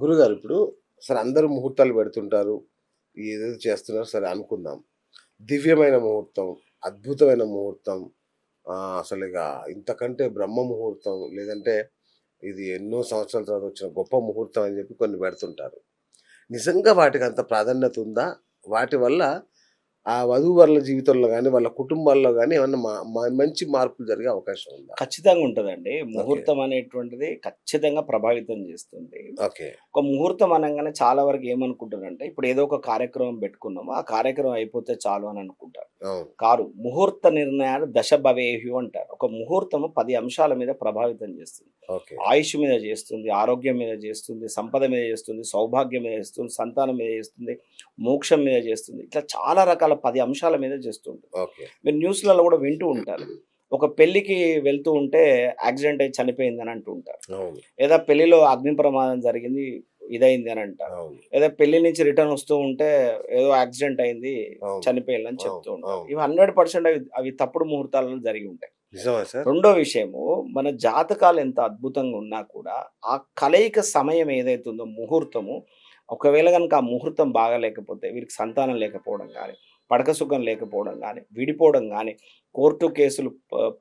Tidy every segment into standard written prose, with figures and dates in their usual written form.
గురుగారు ఇప్పుడు సరే అందరూ ముహూర్తాలు పెడుతుంటారు. ఏదేదో చేస్తున్నారు సరే అనుకుందాం. దివ్యమైన ముహూర్తం, అద్భుతమైన ముహూర్తం అసలిగ ఇంతకంటే బ్రహ్మ ముహూర్తం లేదంటే ఇది ఎన్నో సంవత్సరాల తర్వాత వచ్చిన గొప్ప ముహూర్తం అని చెప్పి కొన్ని పెడుతుంటారు. నిజంగా వాటికంత ప్రాధాన్యత ఉందా? వాటి వల్ల ఆ వధూవరుల జీవితంలో గాని, వాళ్ళ కుటుంబాల్లో గాని ఏమన్నా మంచి మార్పులు జరిగే అవకాశం ఉందా? ఖచ్చితంగా ఉంటదండి. ఓకే. ముహూర్తం అనేటువంటిది ఖచ్చితంగా ప్రభావితం చేస్తుంది. ఓకే. ఒక ముహూర్తం అనంగానే చాలా వరకు ఏమనుకుంటారంటే, ఇప్పుడు ఏదో ఒక కార్యక్రమం పెట్టుకున్నాము. ఆ కార్యక్రమం అయిపోతే చాలు అని అనుకుంటారు. అవును. కాదు. ముహూర్త నిర్ణయాలు దశ భవేహు అంటారు. ఒక ముహూర్తము 10 అంశాల మీద ప్రభావితం చేస్తుంది. ఓకే. ఆయుష్ మీద చేస్తుంది, ఆరోగ్యం మీద చేస్తుంది, సంపద మీద చేస్తుంది, సౌభాగ్యం మీద చేస్తుంది, సంతానం మీద చేస్తుంది, మోక్షం మీద చేస్తుంది. ఇట్లా చాలా రకాల 10 అంశాల మీద చేస్తుంటుంది. ఓకే. మీరు న్యూస్‌లలో కూడా వింటూ ఉంటారు. ఒక పెళ్ళికి వెళ్తూ ఉంటే యాక్సిడెంట్ అయ్యి చనిపోయిందని అంటూ ఉంటారు. అవును. లేదా పెళ్లిలో అగ్ని ప్రమాదం జరిగింది, ఇదయింది అని అంటారు. అవును. లేదా పెళ్లి నుంచి రిటర్న్ వస్తూ ఉంటే ఏదో యాక్సిడెంట్ అయింది, అవును. చనిపోయిందని అవును. చెప్తూ ఉంటారు. అవును. ఇవి 100% అవి తప్పుడు ముహూర్తాలలో జరిగి ఉంటాయి. నిజమా సార్? రెండో విషయము, మన జాతకాలు ఎంత అద్భుతంగా ఉన్నా కూడా, ఆ కలయిక సమయం ఏదైతే ఉందో ముహూర్తము, ఒకవేళ గనుక ఆ ముహూర్తం బాగాలేకపోతే వీరికి సంతానం లేకపోవడం గానీ, పడక సుఖం లేకపోవడం గానీ, విడిపోవడం గానీ, కోర్టు కేసులు,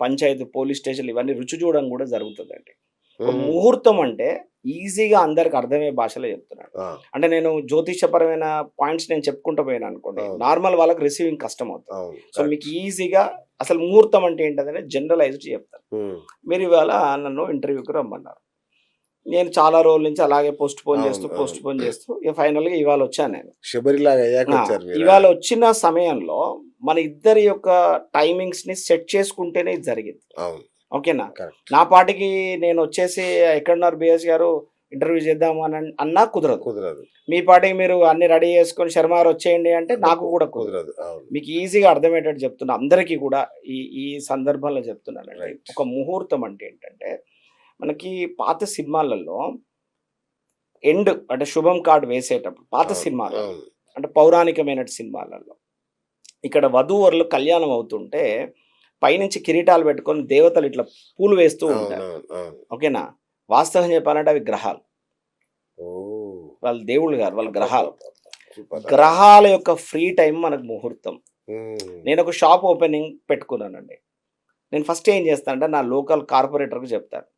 పంచాయతీ, పోలీస్ స్టేషన్‌లు ఇవన్నీ రుచి చూడడం గూడా జరుగుతదండి. ఒక హ్మ్. ముహూర్తం అంటే ఈజీగా అందరికి అర్థమయ్యే భాషలో చెప్తున్నాను. ఆ! అంటే నేను జ్యోతిష్యపరమైన పాయింట్స్ నేను చెప్పుకుంటూ పోయాననుకోండి, అవును. నార్మల్ వాళ్ళకి రిసీవింగ్ కష్టమవుతది. అవును. సో, మీకు కరెక్ట్. ఈజీగా అసలు ముహూర్తం అంటే ఏంటనేది జనరలైజ్డ్ చెప్తాను. హ్మ్. మీరు ఇవాళ నన్ను ఇంటర్వ్యూకి రమ్మన్నారు. నేను చాలా రోజుల నుంచి అలాగే అవును. అవును. పోస్ట్‌పోన్ చేస్తూ ఇగ ఫైనల్‌గా ఇవాళొచ్చాను నేను. శబరిలాగా ఆ! అయ్యాకొచ్చారు మీరు. ఆ! ఇవాళొచ్చిన సమయంలో మన ఇద్దరి యొక్క టైమింగ్స్‌ని సెట్ చేసుకుంటేనే ఇది జరిగింది. అవును. ఓకేనా? కరెక్ట్. నా పాటికి నేనొచ్చేసి ఎక్కడున్నారు బీఎస్ గారు ఇంటర్వ్యూ చేద్దాము అన్నా కుదరదు. కుదరదు. మీ పాటికి మీరు అన్నీ రెడీ చేసుకొని శర్మ గారు వచ్చేయండి అంటే అంటే నాకు కూడా కుదరదు. కుదరదు. అవును. మీకు ఈజీగా అర్థమయ్యేటట్టు చెప్తున్నా. అందరికీ కూడా ఈ ఈ సందర్భంలో చెప్తున్నానండి. రైట్. ఒక ముహూర్తం అంటే ఏంటంటే, మనకి పాత సినిమాలలో అంటే శుభం కార్డ్ వేసేటప్పుడు పాత అవును. సినిమాలలో అవును. అంటే పౌరాణికమైన సినిమాలలో ఇక్కడ వధూవరులు కళ్యాణం అవుతుంటే పైనుంచి కిరీటాలు పెట్టుకొని దేవతలు ఇట్లా పూలు వేస్తూ ఉంటారు. అవునవును. అవును. ఓకేనా? వాస్తవం చెప్పాలంటే అవి గ్రహాలు. ఓహ్! వాళ్ళు దేవుళ్ళు గాదు. వాళ్ళు గ్రహాలు. అబ్బబ్బబ్బబ్బా! సూపర్. ఆ! గ్రహాల యొక్క ఫ్రీ టైమ్ మనకు ముహూర్తం. హ్మ్. నేనొక షాప్ ఓపెనింగ్ పెట్టుకున్నానండి. నేను ఫస్ట్ ఏం చేస్తానంటే నా లోకల్ కార్పొరేటర్‌కి చెప్తాను.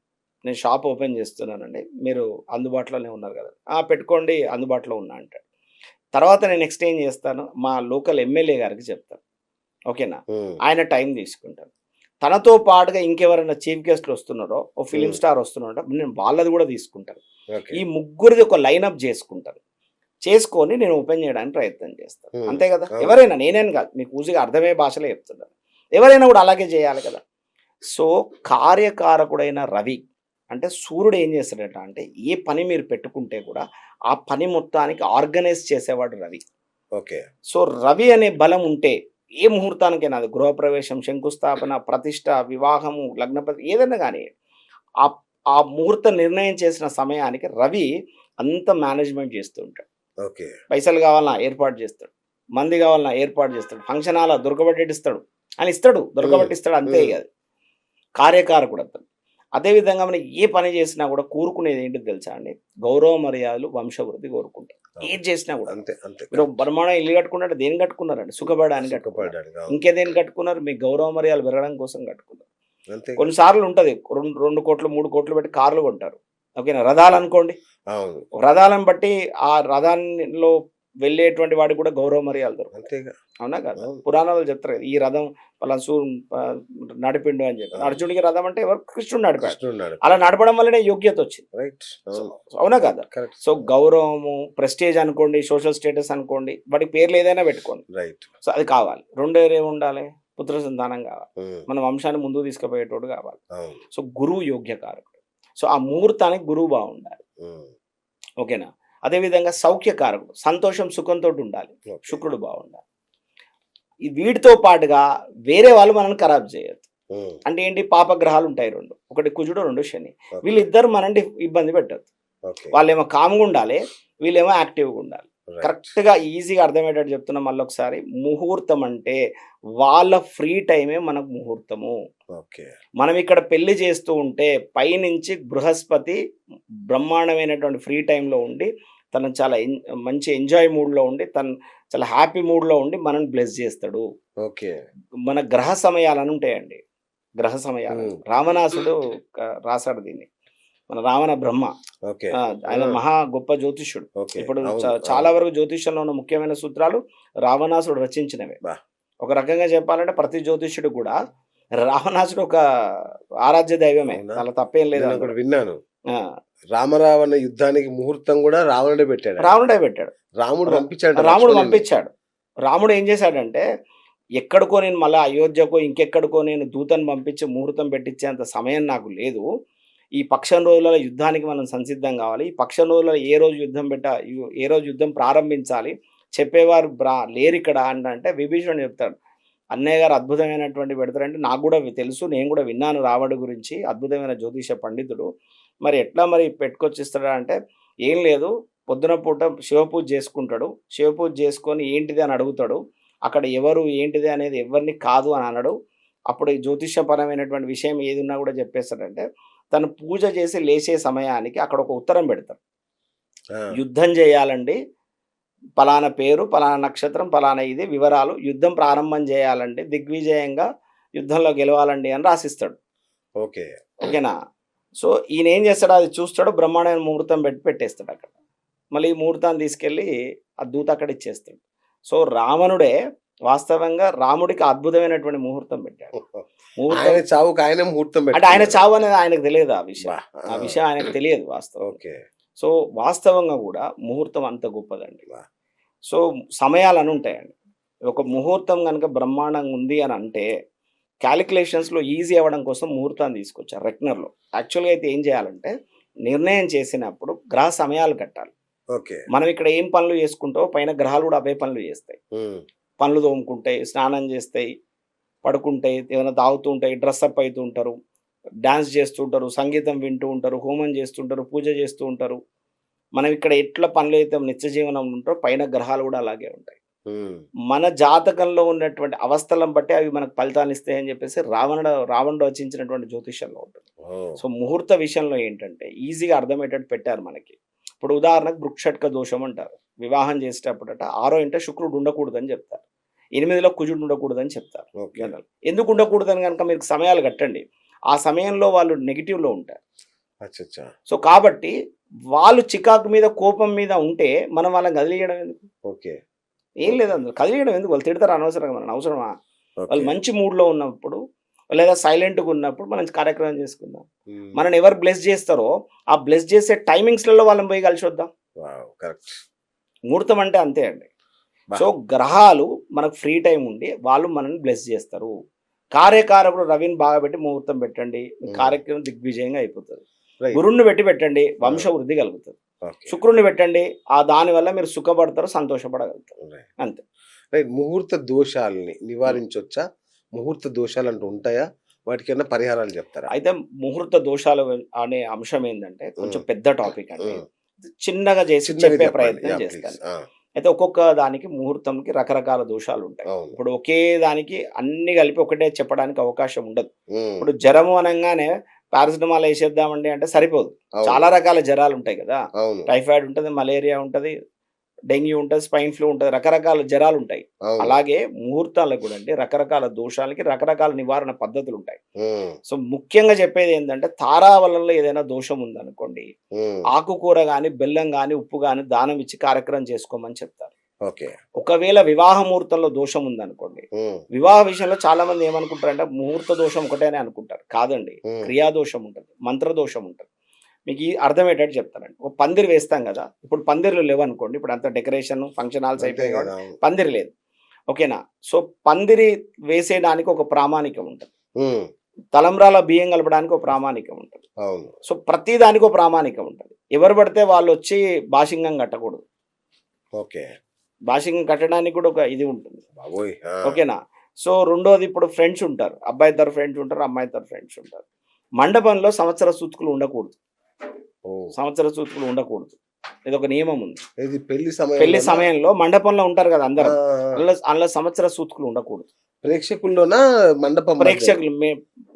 నేను షాప్ ఓపెన్ చేస్తున్నానండి. మీరు అందుబాటులోనే ఉన్నారు గదా! ఆ! పెట్టుకోండి అందుబాటులో ఉన్నా అంటాడు. తర్వాత నేను నెక్స్ట్ ఏం చేస్తాను, మా లోకల్ ఎమ్మెల్యే గారికి చెప్తాను. ఓకేనా? హ్మ్. ఆయన టైం తీసుకుంటాను. తనతో పాటుగా ఇంకెవరైనా చీఫ్ గెస్ట్‌లు వస్తున్నారో, ఓ ఫిల్మ్ హ్మ్. స్టార్ వస్తున్నాడో నేను వాళ్ళది గూడా తీసుకుంటాను. ఓకే. ఈ ముగ్గురిది ఒక లైనప్ చేసుకుంటాను. చేసుకొని నేను ఓపెన్ చేయడానికి ప్రయత్నం చేస్తాను. హ్మ్. అంతే గదా! అవును. ఎవరైనా నేనని గాదు. మీకు ఈజీగా అర్థమయ్యే భాషలో చెప్తున్నాను. ఎవరైనా గూడా అలాగే చేయాలి కదా! సో, కార్యకారకుడైన రవి అంటే సూర్యుడు ఏం చేస్తాడట అంటే, ఏ పని మీరు పెట్టుకుంటే కూడా, ఆ పని మొత్తానికి ఆర్గనైజ్ చేసేవాడు రవి. ఓకే. సో, రవి అనే బలం ఉంటే, ఏ ముహూర్తానికైనా అది గృహప్రవేశం, శంకుస్థాపన, ప్రతిష్ఠ, వివాహము, ఏదైనా గాని, ఆహ్, ఆ ముహూర్త నిర్ణయం చేసిన సమయానికి రవి అంతా మేనేజ్‌మెంట్ చేస్తూ ఉంటాడు. ఓకే. పైసలు కావాలన్నా ఏర్పాటు చేస్తాడు. మంది కావాలన్నా ఏర్పాటు చేస్తాడు. ఫంక్షన్ హాల్‌లో దొరకబట్టేటిస్తాడు. ఆయన ఇస్తాడు. హ్మ్. దొరకబట్టిస్తాడు అంతే హ్మ్. ఇగ అది. కార్యకారకుడు అతను. అదే విధంగా మనం ఏ పని చేసినా కూడా కోరుకునేది ఏంటిదో తెలుసా అండి? గౌరవ మర్యాదలు, వంశవృద్ధి కోరుకుంటాం. అవును. ఏది చేసినా కూడా. అంతే. అంతే. మీరు కరెక్ట్. బ్రహ్మాండంగా ఇల్లు కట్టుకున్నారంటే దేనికి కట్టుకున్నారండి? సుఖపడడానికి కట్టుకున్నారు. సుఖపడ్డాడు. అవును. ఇంకే దేనికి కట్టుకున్నారు? మీ గౌరవ మర్యాదలు పెరగడం కోసం కట్టుకున్నారు. అంతేగా. కొన్ని సార్లు ఉంటది. 2,00,00,000, 3,00,00,000 పెట్టి కార్లు కొంటారు. ఓకేనా? రథాలనుకోండి. అవును. రథాలను బట్టి ఆ రథాల్లో వెళ్ళేటువంటి వాడికి కూడా గౌరవ మర్యాదలు దొరుకుతాయి. అంతేగా. అవునా కాదా? అవును. పురాణాల్లో చెప్తారు కదా! ఈ రథం పలానా ఆహ్, నడిపిండు అని చెప్పి. అవును. అర్జునుడికి రథం అంటే ఎవరు? కృష్ణుడు నడిపాడు. కృష్ణుడున్నాడు. అలా నడపడం వల్లనే యోగ్యతొచ్చింది. రైట్. సో, అవును. అవునా కరెక్ట్. కాదా? కరెక్ట్. సో, గౌరవము, ప్రెస్టీజ్ అనుకోండి, సోషల్ స్టేటస్ అనుకోండి, వాటి పేర్లు ఏదైనా పెట్టుకోండి. రైట్. సో, అది కావాలి. రెండోదేముండాలి? పుత్ర సంతానం కావాలి. హ్మ్. మన వంశాన్ని ముందుకు తీసుకుపోయేటోడు కావాలి. అవును. సో, గురువు యోగ్యకారకుడు. సో, ఆ ముహూర్తానికి గురువు బావుండాలి. హ్మ్. ఓకేనా? అదే విధంగా సౌఖ్యకారకుడు. సంతోషం, సుఖంతోటుండాలి. ఓకే. శుక్రుడు బావుండాలి. ఈ వీటితో పాటుగా వేరే వాళ్ళు మనల్ని ఖరాబ్ చేయొద్దు. హ్మ్. అంటే ఏంటి? పాపగ్రహాలుంటాయి 2. ఒకటి కుజుడు, 2 శని. ఓకే. వీళ్ళిద్దరూ మనల్ని ఇబ్బంది పెట్టొద్దు. ఓకే. వాళ్ళేమో కామ్‌గుండాలి. వీళ్ళేమో యాక్టివ్‌గుండాలి. రైట్. కరెక్ట్‌గా ఈజీగా అర్థమయ్యేటట్టు చెప్తున్నా మళ్ళొకసారి. ముహూర్తం అంటే వాళ్ళ ఫ్రీ టైమే మనకు ముహూర్తము. ఓకే. మనం ఇక్కడ పెళ్లి చేస్తూ ఉంటే పైనుంచి బృహస్పతి బ్రహ్మాండమైనటువంటి ఫ్రీ టైంలో ఉండి తను చాలా మంచి ఎంజాయ్ మూడ్‌లో ఉండి తను చాలా హ్యాపీ మూడ్‌లో ఉండి మనల్ని బ్లెస్ చేస్తాడు. ఓకే. మన గ్రహ సమయాలని ఉంటాయండి. గ్రహ సమయాలని. హ్మ్. రావణాసుడు రాసాడు దీన్ని. మన రావణ బ్రహ్మ. ఓకే. ఆయన ఆ! మహా గొప్ప జ్యోతిష్యుడు. ఓకే. ఇప్పుడు అవును. చాలా అవును. వరకు జ్యోతిష్యంలో ఉన్న ముఖ్యమైన సూత్రాలు రావణాసుడు రచించినవే. అబ్బా! ఒక రకంగా చెప్పాలంటే ప్రతి జ్యోతిష్యుడు కూడా రావణాసుడు ఒక ఆరాధ్య దైవమే. అవునా? దాంట్లో తప్పేం లేదు అందులో. నేనొకటి విన్నాను. ఆ! రామరావణ యుద్ధానికి ముహూర్తం గూడా రావణుడే పెట్టాడంట. రావణుడే పెట్టాడు. రాముడు ర పంపించాడంట రాముడు లక్ష్మణుడిని. పంపించాడు. రాముడు ఏం చేశాడంటే, ఎక్కడికో నేను మళ్ళా అయోధ్యకో, ఇంకెక్కడికో నేను దూతని పంపించి ముహూర్తం పెట్టించేంత సమయం నాకు లేదు. ఈ పక్షం రోజులలో యుద్ధానికి మనం సంసిద్ధం కావాలి. ఈ పక్షం రోజులలో ఏ రోజు యుద్ధం ఏ రోజు యుద్ధం ప్రారంభించాలి, చెప్పేవారు లేరిక్కడ అంటే విభీషణుడు చెప్తాడు. అన్నయ్య గారు అద్భుతమైనటువంటి పెడతారంటే నాకు కూడా తెలుసు. నేను కూడా విన్నాను రావణుడి గురించి. అద్భుతమైన జ్యోతిష పండితుడు. మరి ఎట్లా మరి పెట్టుకొచ్చిస్తాడా అంటే, ఏం లేదు పొద్దున పూట శివపూజ చేసుకుంటాడు. శివపూజ చేసుకొని ఏంటిది అని అడుగుతాడు. అక్కడ ఎవరు ఏంటిది అనేది ఎవరిని కాదు అని అనడు. అప్పుడు ఈ జ్యోతిషపరమైనటువంటి విషయం ఏది ఉన్నా కూడా చెప్పేస్తాడంటే, తను పూజ చేసి లేచే సమయానికి అక్కడ ఒక ఉత్తరం పెడతాడు. ఆ! యుద్ధం చేయాలండి. పలానా పేరు, పలానా నక్షత్రం, పలానా ఇది వివరాలు. యుద్ధం ప్రారంభం చేయాలండి. దిగ్విజయంగా యుద్ధంలో గెలవాలండి అని రాసిస్తాడు. ఓకే. ఓకేనా? సో, ఈయనేం చేస్తాడు అది చూస్తాడు. బ్రహ్మాండమైన ముహూర్తం పెట్టేస్తాడు అక్కడ. మళ్ళీ ఈ ముహూర్తాన్ని తీసుకెళ్ళి ఆ దూత అక్కడ ఇచ్చేస్తాడు. సో, రావణుడే వాస్తవంగా రాముడికి అద్భుతమైనటువంటి ముహూర్తం పెట్టాడు. ముహూర్తం ఆయన చావుకి ఆయనే ముహూర్తం అంటే ఆయన పెట్టుకున్నాడు. చావు అనేది ఆయనకు తెలియదు ఆ విషయం. అబ్బా! ఆ ఆ! విషయం ఆయనకు తెలియదు వాస్తవంగా. ఓకే. సో, వాస్తవంగా గూడా ముహూర్తం అంత గొప్పదండి. అబ్బా! సో, సమయాలని ఉంటాయండి. ఒక ముహూర్తం గనక బ్రహ్మాండంగా ఉంది అని అంటే, కాలిక్యులేషన్స్‌లో ఈజీ అవ్వడం కోసం ముహూర్తాన్ని తీసుకొచ్చారు రెక్నర్‌లో. యాక్చువల్‌గా అయితే ఏం చేయాలంటే, నిర్ణయం చేసినప్పుడు గ్రహ సమయాలు కట్టాలి. ఓకే. మనం ఇక్కడ ఏం పనులు చేసుకుంటామో పైన గ్రహాలు కూడా అవే పనులు చేస్తాయి. హ్మ్. పనులు తోముకుంటాయి, స్నానం చేస్తాయి, పడుకుంటాయి, ఏమైనా తాగుతూ ఉంటాయి, డ్రెస్అప్ అయితూ ఉంటారు, డాన్స్ చేస్తూ ఉంటారు, సంగీతం వింటూ ఉంటారు, హోమం చేస్తుంటారు, పూజ చేస్తూ ఉంటారు. మనం ఇక్కడ ఎట్లా పనులైతే నిత్య జీవనంలో ఉంటారో పైన గ్రహాలు కూడా అలాగే ఉంటాయి. హ్మ్. మన జాతకంలో ఉన్నటువంటి అవస్థలను బట్టి అవి మనకు ఫలితాన్నిస్తాయని చెప్పేసి రావణుడు రచించినటువంటి జ్యోతిష్యంలో ఉంటుంది. ఓహ్! సో, ముహూర్త విషయంలో ఏంటంటే ఈజీగా అర్థమయ్యేటట్టు పెట్టారు మనకి. ఇప్పుడు ఉదాహరణకు వృక్షట్క దోషం అంటారు. వివాహం చేసేటప్పుడట 6 ఇంట శుక్రుడు ఉండకూడదని చెప్తారు. 8లో కుజుడు ఉండకూడదని చెప్తారు ఓకే. జనరల్. ఎందుకు ఉండకూడదని గనుక మీరు సమయాలు కట్టండి. ఆ సమయంలో వాళ్ళు నెగెటివ్‌లో ఉంటారు. అచ్చచ్చా! సో, కాబట్టి వాళ్ళు చికాకు మీద, కోపం మీద ఉంటే మనం వాళ్ళని కదిలియడం ఎందుకు? ఓకే. ఏం ఓకే. లేదు అందులో. కదిలియడం ఎందుకు? వాళ్ళు తిడతారు అనవసరంగా మనల్ని. అవసరమా? వాళ్ళు ఓకే. మంచి మూడ్‌లో ఉన్నప్పుడు లేదా సైలెంట్‌గా ఉన్నప్పుడు మనం కార్యక్రమం చేసుకుందాం. హ్మ్. మనల్ని ఎవరు బ్లెస్ చేస్తారో ఆ బ్లెస్ చేసే టైమింగ్స్‌లలో వాళ్ళని పోయి కలిసొద్దాం. వావ్! కరెక్ట్. ముహూర్తం అంటే అంతే అండి. అబ్బా! సో, గ్రహాలు మనకు ఫ్రీ టైమ్ ఉండి వాళ్ళు మనల్ని బ్లెస్ చేస్తారు. కార్యకారకుడు రవిని బాగా పెట్టి ముహూర్తం పెట్టండి. మీ హ్మ్. కార్యక్రమం దిగ్విజయంగా అయిపోతది. రైట్. గురుడిని పెట్టండి ఆ! వంశవృద్ధి కలుగుతది. ఓకే. శుక్రుడిని పెట్టండి దానివల్ల మీరు సుఖపడతారు, సంతోషపడగలుగుతారు. రైట్. అంతే. రైట్. ముహూర్త దోషాల్ని హ్మ్. నివారించొచ్చా? ముహూర్త దోషాలంటూ ఉంటాయా? వాటికేమన్నా పరిహారాలు చెప్తారా? అయితే ముహూర్త దోషాలు అనే అంశం ఏందంటే కొంచెం హ్మ్. పెద్ద టాపిక్ అండి. హ్మ్. చిన్నగా చేసి చిన్నగా చెప్పే చెప్పండి. ప్రయత్నం యాహ్! ప్లీజ్. చేస్తాను. ఆ! అయితే ఒక్కొక్క దానికి ముహూర్తంకి రకరకాల దోషాలుంటాయి. అవును. ఇప్పుడు ఒకే దానికి అన్నీ కలిపి ఒకటే చెప్పడానికి అవకాశం ఉండదు. హ్మ్. ఇప్పుడు జరము అనంగానే పారాసిటమాల్ ఏసేద్దామండి అంటే సరిపోదు. అవును. చాలా రకాల జరాలుంటాయి గదా! అవును. టైఫాయిడ్ ఉంటది, మలేరియా ఉంటది, డెంగ్యూ ఉంటది, స్వైన్ ఫ్లూ ఉంటది. రకరకాల జరాలుంటాయి. అవును. అలాగే ముహూర్తాలకు గూడా అండి రకరకాల దోషాలకి రకరకాల నివారణ పద్ధతులుంటాయి. హ్మ్. సో, ముఖ్యంగా చెప్పేదేంటంటే తారాబలంలో ఏదైనా దోషం ఉందనుకోండి, హ్మ్. ఆకుకూర గాని, బెల్లం గాని, ఉప్పు గాని దానం ఇచ్చి కార్యక్రమం చేసుకోమని చెప్తారు. ఓకే. ఒకవేళ వివాహ ముహూర్తంలో దోషం ఉందనుకోండి, హ్మ్. వివాహ విషయంలో చాలామంది ఏమనుకుంటారంటే ముహూర్త దోషం ఒకటేనే అనుకుంటారు. కాదండి. హ్మ్. క్రియాదోషం ఉంటది. మంత్రదోషం ఉంటది. మీకు అర్థమయ్యేటట్టు చెప్తానండి. ఒక పందిరి వేస్తాం గదా! ఇప్పుడు పందిర్లు లేవనుకోండి. ఇప్పుడు అంతా డెకరేషన్, ఫంక్షన్ హాల్స్ అంతే అయిపోయాయి గదా! కాబట్టి అవును. పందిరి లేదు. ఓకేనా? సో, పందిరి వేసేయడానికి ఒక ప్రామాణికం ఉంటది. హ్మ్. తలంబ్రాల బియ్యం కలపడానికి ఒక ప్రామాణికం ఉంటది. అవును. సో, ప్రతి దానికి ఒక ప్రామాణికం ఉంటది. ఎవరు పడితే వాళ్ళొచ్చి బాషింగం కట్టకూడదు. ఓకే. బాషింగం కట్టడానికి కూడా ఒక ఇది ఉంటుంది. బాబోయ్! ఆ! ఓకేనా? సో, రెండోది ఇప్పుడు ఫ్రెండ్స్ ఉంటారు. అబ్బాయి తరఫు ఫ్రెండ్స్ ఉంటారు. అమ్మాయి తరఫు ఫ్రెండ్స్ ఉంటారు. మండపంలో సంవత్సర సూత్కులు ఉండకూడదు. ఓహ్! సంవత్సర సూత్కులు ఉండకూడదు. ఇదొక నియమం ఉంది. ఇది పెళ్లి పెళ్లి సమయంలోనా? సమయంలో మండపంలో ఉంటారు కదా ఆ! అందరం. ఆ! ఆ! అందులో అందులో సంవత్సర సూత్కులు ఉండకూడదు. ప్రేక్షకుల్లోనా? మండపం మధ్యలో? ప్రేక్షకులు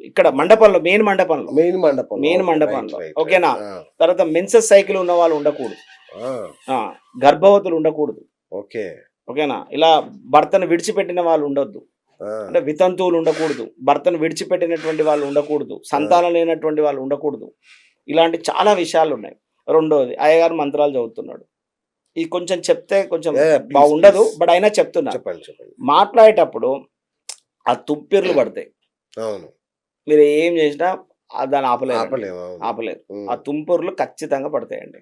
ఇక్కడ మండపంలో, మెయిన్ మండపంలో, మెయిన్ మండపంలో. Main okay. మండపంలో. రైట్. ఓకేనా? ఆ! తర్వాత మెన్సెస్ సైకిల్ ఉన్న వాళ్ళు ఉండకూడదు. ఆ! ఆ! గర్భవతులు ఉండకూడదు. ఓకే. ఓకేనా? ఇలా భర్తను విడిచిపెట్టిన వాళ్ళు ఉండొద్దు. ఆ! అంటే వితంతువులు ఉండకూడదు. భర్తను విడిచిపెట్టినటువంటి వాళ్ళు ఉండకూడదు. సంతానం లేనటువంటి వాళ్ళు ఉండకూడదు. ఇలాంటి చాలా విషయాలున్నాయి. రెండోది అయ్యగారు మంత్రాలు చదువుతున్నాడు. ఇది కొంచెం చెప్తే కొంచెం యాహ్! ప్లీజ్. బాగుండదు. ప్లీజ్. బట్ అయినా చెప్తున్నా. చెప్పండి. చెప్పండి. మాట్లాడేటప్పుడు ఆ తుప్పిర్లు పడతాయి. అవును. మీరు ఏం చేసినా దాన్ని ఆపలేరండి. ఆపలేము. అవును. ఆపలేరు. ఆ హ్మ్. తుంపుర్లు ఖచ్చితంగా పడతాయండి.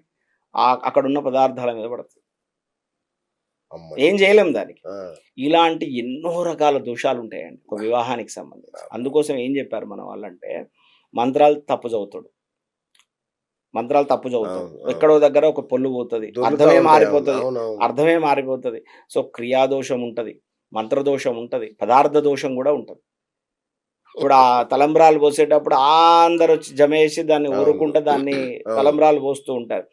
అక్కడున్న పదార్థాల మీద పడతాయి. అమ్మయ్య! ఏం చేయలేం దానికి. ఆ! ఇలాంటి ఎన్నో రకాల దోషాలుంటాయండి ఒక వివాహానికి సంబంధించి. అబ్బా! అందుకోసం ఏం చెప్పారు మన వాళ్ళంటే, మంత్రాలు తప్పు చదువుతాడు. మంత్రాలు తప్పు చదువుతాడు. అవును. అవును. ఎక్కడో దగ్గర ఒక పొల్లు పోతది. దొర్లుతా అర్థమే ఉంటాయి. అవును. మారిపోతది. అవునవును. అర్థమే మారిపోతది. సో, క్రియాదోషం ఉంటది. మంత్రదోషం ఉంటది. పదార్థ దోషం గూడా ఉంటది. ఇప్పుడు ఆ తలంబ్రాలు పోసేటప్పుడు అందరొచ్చి జమేసి దాన్ని అవును. ఊరుకుంటా దాన్ని అవును. తలంబ్రాలు పోస్తూ ఉంటారు.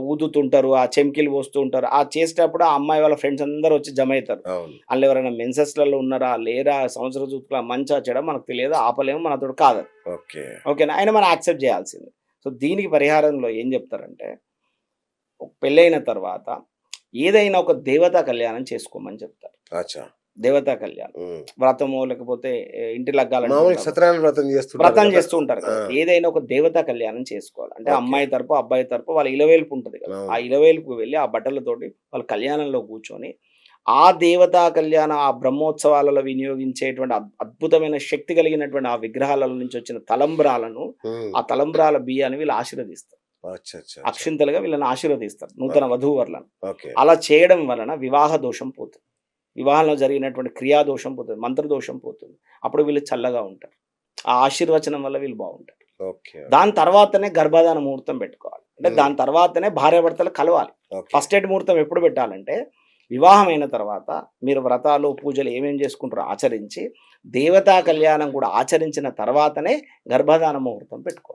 ఊదుతుంటారు. ఆ చెంకీలు పోస్తూ ఉంటారు. చేసేటప్పుడు ఆ అమ్మాయి వాళ్ళ ఫ్రెండ్స్ అందరూ వచ్చి జమ అయితారు. అవును. ఆళ్ళు ఎవరైనా మెన్సెస్‌లలో ఉన్నారా? లేరా? సంవత్సర సూత్రులా మంచా చెడా మనకు తెలియదు. ఆపలేము. మనతోటి కాదది. ఓకే. ఓకేనా? అయినా మనం యాక్సెప్ట్ చేయాల్సిందే. సో, దీనికి పరిహారంలో ఏం చెప్తారంటే, పెళ్ళైన తర్వాత ఏదైనా ఒక దేవతా కళ్యాణం చేసుకోమని చెప్తారు. అచ్చా! దేవతా కళ్యాణం. హ్మ్. వ్రతమో లేకపోతే ఇంటి లగ్గాలంటూ మామూలుగా ఉంటారు. సత్యనారాయణ వ్రతం చేస్తుంటారు వ్రతం కదా! చేస్తూ ఉంటారు ఆ! కదా! ఏదైనా ఒక దేవతా కళ్యాణం చేసుకోవాలి. అంటే ఓకే. అమ్మాయి తరపు, అబ్బాయి తరపు వాళ్ళ ఇలవేల్పు ఉంటది కదా! ఆ అవును. ఇలవేల్పుకి వెళ్లి ఆ బట్టలతోటి వాళ్ళు కళ్యాణంలో కూర్చొని, ఆ దేవతా కళ్యాణ ఆ బ్రహ్మోత్సవాలలో వినియోగించేటువంటి అద్భుతమైన శక్తి కలిగినటువంటి ఆ విగ్రహాల నుంచి వచ్చిన తలంబ్రాలను, హ్మ్. ఆ తలంబ్రాల బియ్యాన్ని వీళ్ళు ఆశీర్వదిస్తారు. అచ్చా! అచ్చా! అచ్చా! అక్షింతలుగా వీళ్ళని ఆశీర్వదిస్తారు. నూతన ఓకే. వధూవరులను. ఓకే. అలా చేయడం వలన వివాహ దోషం పోతుంది. వివాహంలో జరిగినటువంటి క్రియాదోషం పోతుంది. మంత్రదోషం పోతుంది. అప్పుడు వీళ్ళు చల్లగా ఉంటారు. ఆ ఆశీర్వచనం వల్ల వీళ్ళు బావుంటారు. ఓకే. దాని తర్వాతనే గర్భాధాన ముహూర్తం పెట్టుకోవాలి. అంటే హ్మ్. దాని తర్వాతనే భార్యాభర్తలు కలవాలి. ఓకే. ఫస్ట్ ఎయిడ్ ముహూర్తం ఎప్పుడు పెట్టాలంటే, వివాహం అయిన తర్వాత మీరు వ్రతాలు, పూజలు ఏమేం చేసుకుంటారో ఆచరించి, దేవతా కళ్యాణం కూడా ఆచరించిన తర్వాతనే గర్భాధాన ముహూర్తం పెట్టుకోవాలి.